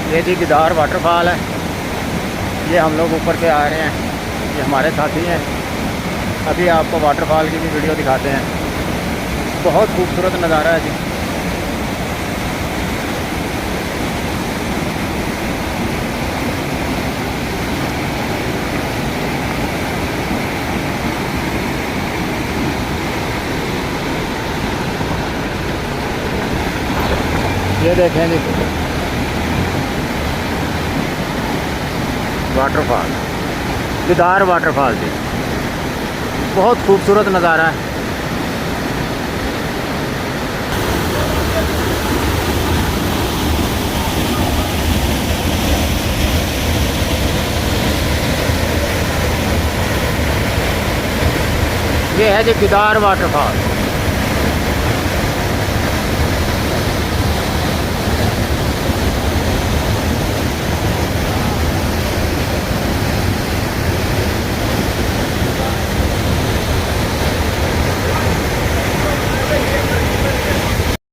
ये जी गिदार वाटरफॉल है। ये हम लोग ऊपर से आ रहे हैं, ये हमारे साथी हैं। अभी आपको वाटरफॉल की भी वीडियो दिखाते हैं। बहुत खूबसूरत नज़ारा है जी। ये देखें जी वाटरफॉल, गिदार वाटरफॉल जी। बहुत खूबसूरत नज़ारा है। ये है जी गिदार वाटरफॉल।